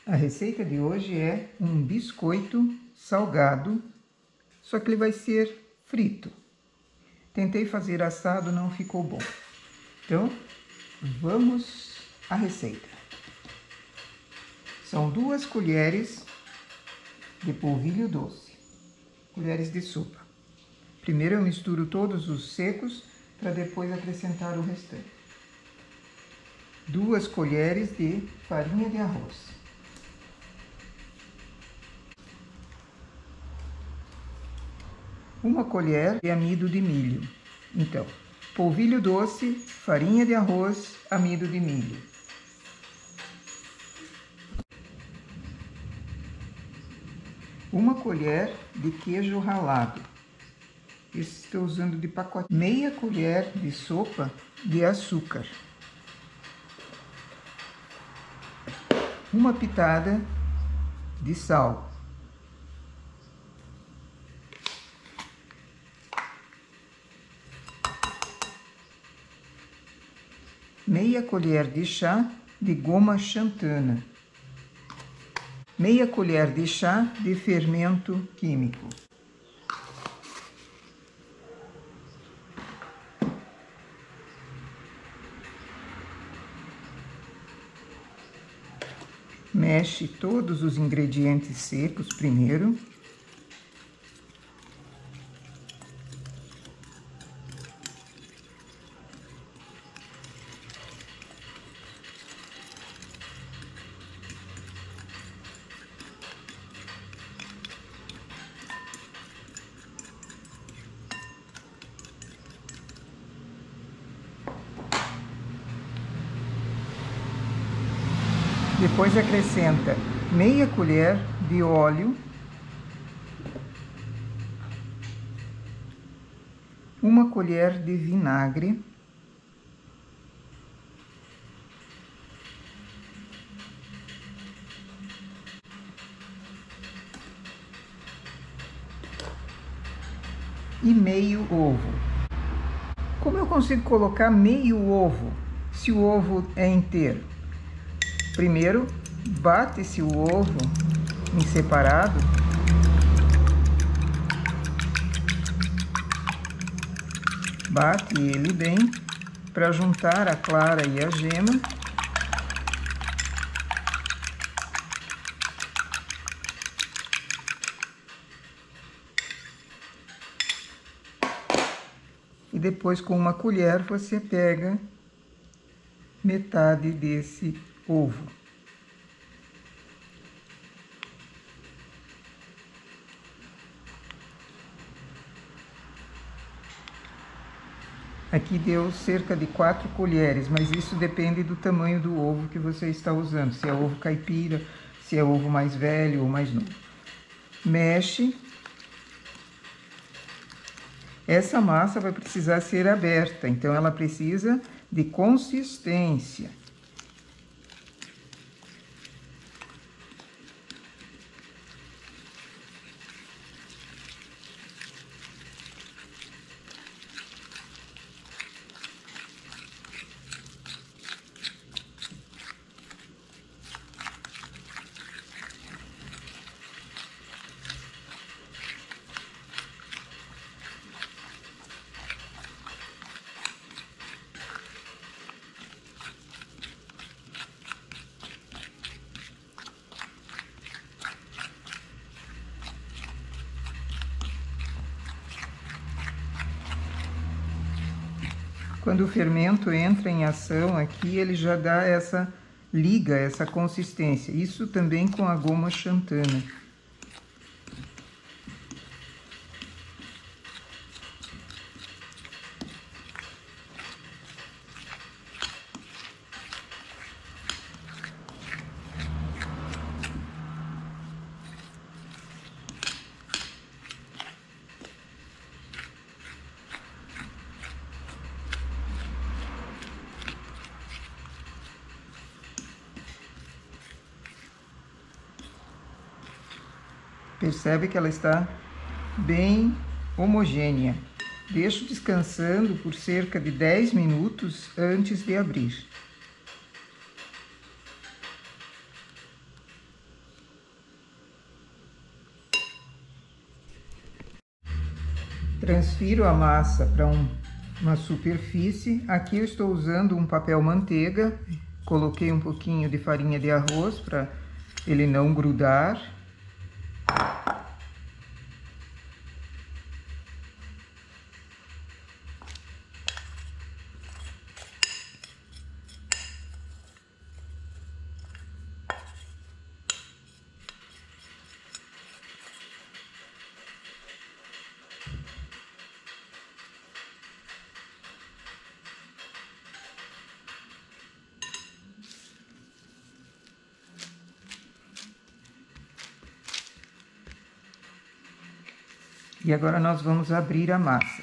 A receita de hoje é um biscoito salgado, só que ele vai ser frito. Tentei fazer assado, não ficou bom. Então, vamos à receita. São 2 colheres de polvilho doce, colheres de sopa. Primeiro eu misturo todos os secos para depois acrescentar o restante. 2 colheres de farinha de arroz. 1 colher de amido de milho. Então, polvilho doce, farinha de arroz, amido de milho. 1 colher de queijo ralado. Esse estou usando de pacote. Meia colher de sopa de açúcar. 1 pitada de sal. Meia colher de chá de goma xantana. Meia colher de chá de fermento químico. Mexe todos os ingredientes secos primeiro. Depois acrescenta meia colher de óleo, 1 colher de vinagre, e meio ovo. Como eu consigo colocar meio ovo se o ovo é inteiro? Primeiro, bate-se o ovo em separado. Bate ele bem para juntar a clara e a gema. E depois, com 1 colher, você pega metade desse ovo. Aqui deu cerca de 4 colheres, mas isso depende do tamanho do ovo que você está usando. Se é ovo caipira, se é ovo mais velho ou mais novo. Mexe. Essa massa vai precisar ser aberta, então ela precisa de consistência. Quando o fermento entra em ação aqui, ele já dá essa liga, essa consistência. Isso também com a goma xantana. Percebe que ela está bem homogênea. Deixo descansando por cerca de 10 minutos antes de abrir. Transfiro a massa para uma superfície. Aqui eu estou usando um papel manteiga. Coloquei um pouquinho de farinha de arroz para ele não grudar. E agora nós vamos abrir a massa.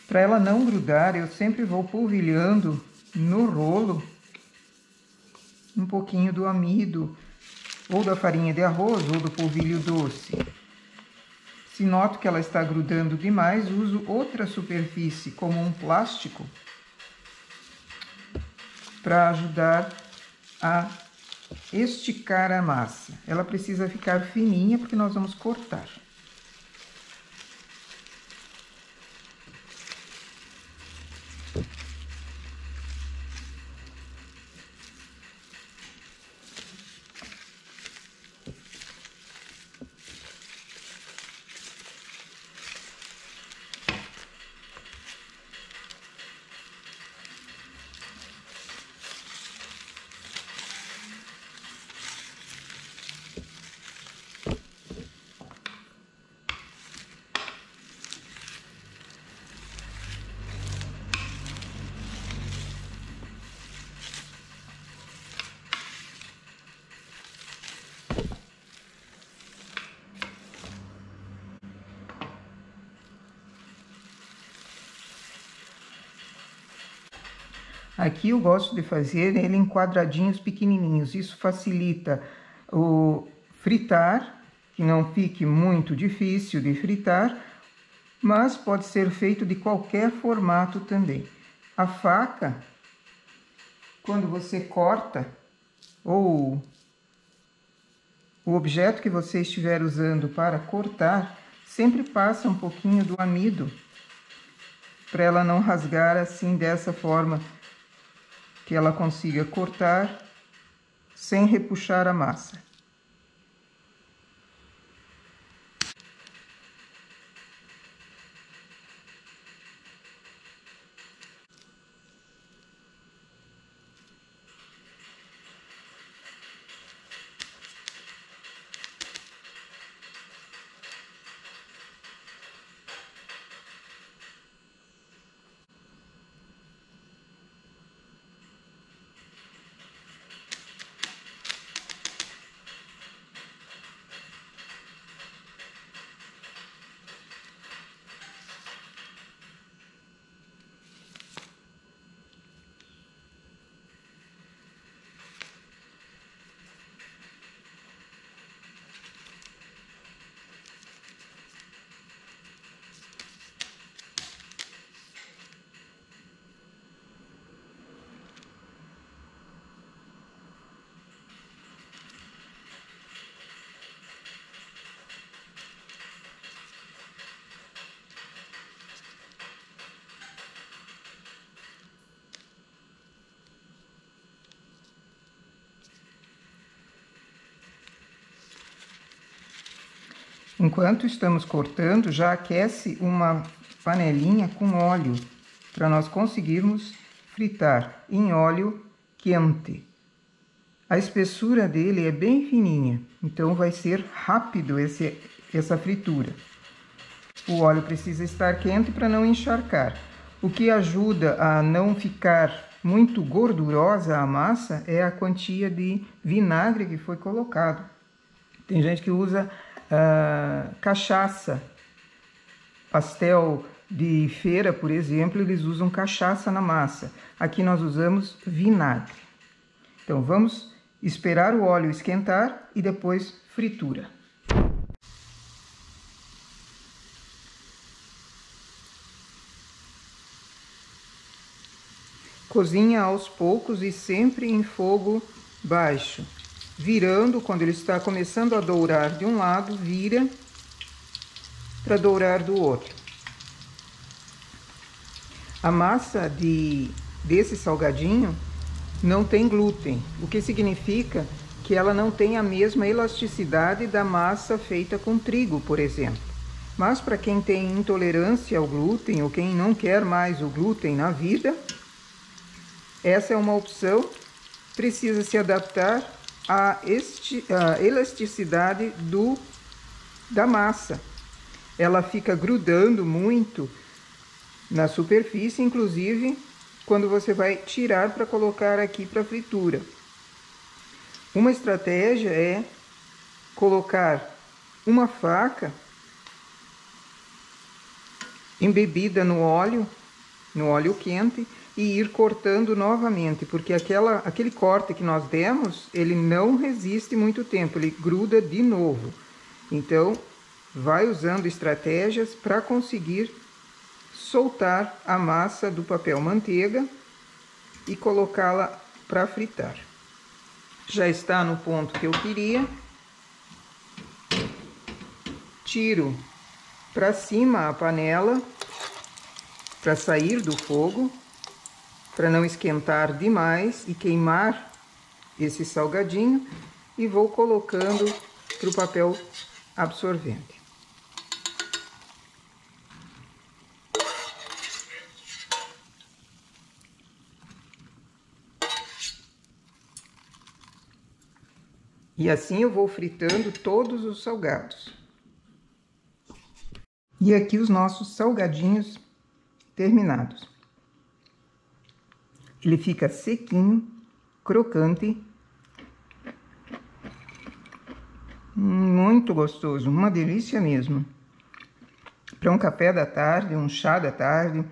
Para ela não grudar, eu sempre vou polvilhando no rolo um pouquinho do amido, ou da farinha de arroz, ou do polvilho doce. Se noto que ela está grudando demais, uso outra superfície, como um plástico, para ajudar a esticar a massa. Ela precisa ficar fininha, porque nós vamos cortar. Aqui eu gosto de fazer ele em quadradinhos pequenininhos. Isso facilita o fritar, que não fique muito difícil de fritar, mas pode ser feito de qualquer formato também. A faca, quando você corta, ou o objeto que você estiver usando para cortar, sempre passa um pouquinho do amido, para ela não rasgar assim dessa forma, que ela consiga cortar sem repuxar a massa. Enquanto estamos cortando, já aquece uma panelinha com óleo, para nós conseguirmos fritar em óleo quente. A espessura dele é bem fininha, então vai ser rápido essa fritura. O óleo precisa estar quente para não encharcar. O que ajuda a não ficar muito gordurosa a massa é a quantia de vinagre que foi colocado. Tem gente que usa cachaça. Pastel de feira, por exemplo, eles usam cachaça na massa. Aqui nós usamos vinagre. Então vamos esperar o óleo esquentar e depois fritura. Cozinha aos poucos e sempre em fogo baixo. Virando, quando ele está começando a dourar de um lado, vira para dourar do outro. A massa desse salgadinho não tem glúten, o que significa que ela não tem a mesma elasticidade da massa feita com trigo, por exemplo. Mas para quem tem intolerância ao glúten ou quem não quer mais o glúten na vida, essa é uma opção. Precisa se adaptar à elasticidade da massa. Ela fica grudando muito na superfície, inclusive quando você vai tirar para colocar aqui para fritura. Uma estratégia é colocar uma faca embebida no óleo quente, e ir cortando novamente, porque aquele corte que nós demos, ele não resiste muito tempo, ele gruda de novo. Então, vai usando estratégias para conseguir soltar a massa do papel manteiga e colocá-la para fritar. Já está no ponto que eu queria. Tiro para cima a panela para sair do fogo, para não esquentar demais e queimar esse salgadinho, e vou colocando para o papel absorvente. E assim eu vou fritando todos os salgados. E aqui os nossos salgadinhos terminados. Ele fica sequinho, crocante, muito gostoso, uma delícia mesmo. Para um café da tarde, um chá da tarde.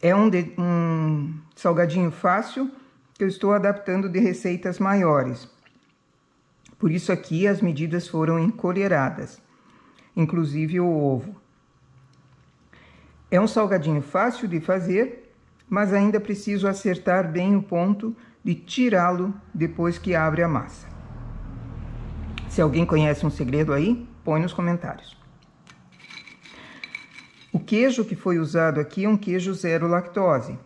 É um salgadinho fácil que eu estou adaptando de receitas maiores. Por isso aqui as medidas foram encolheradas, inclusive o ovo. É um salgadinho fácil de fazer, mas ainda preciso acertar bem o ponto de tirá-lo depois que abre a massa. Se alguém conhece um segredo aí, põe nos comentários. O queijo que foi usado aqui é um queijo zero lactose.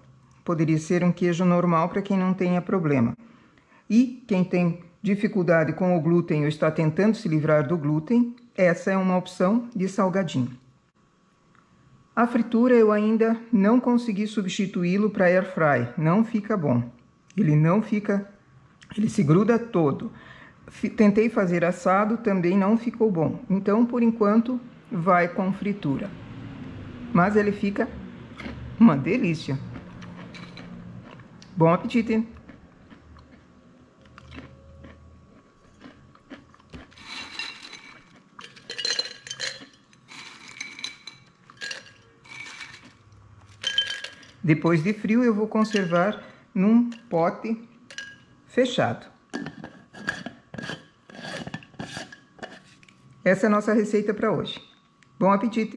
Poderia ser um queijo normal para quem não tenha problema. E quem tem dificuldade com o glúten ou está tentando se livrar do glúten, essa é uma opção de salgadinho. A fritura eu ainda não consegui substituí-lo para air fry, não fica bom. Ele se gruda todo. Tentei fazer assado, também não ficou bom. Então, por enquanto, vai com fritura. Mas ele fica uma delícia. Bom apetite! Depois de frio, eu vou conservar num pote fechado. Essa é a nossa receita para hoje. Bom apetite!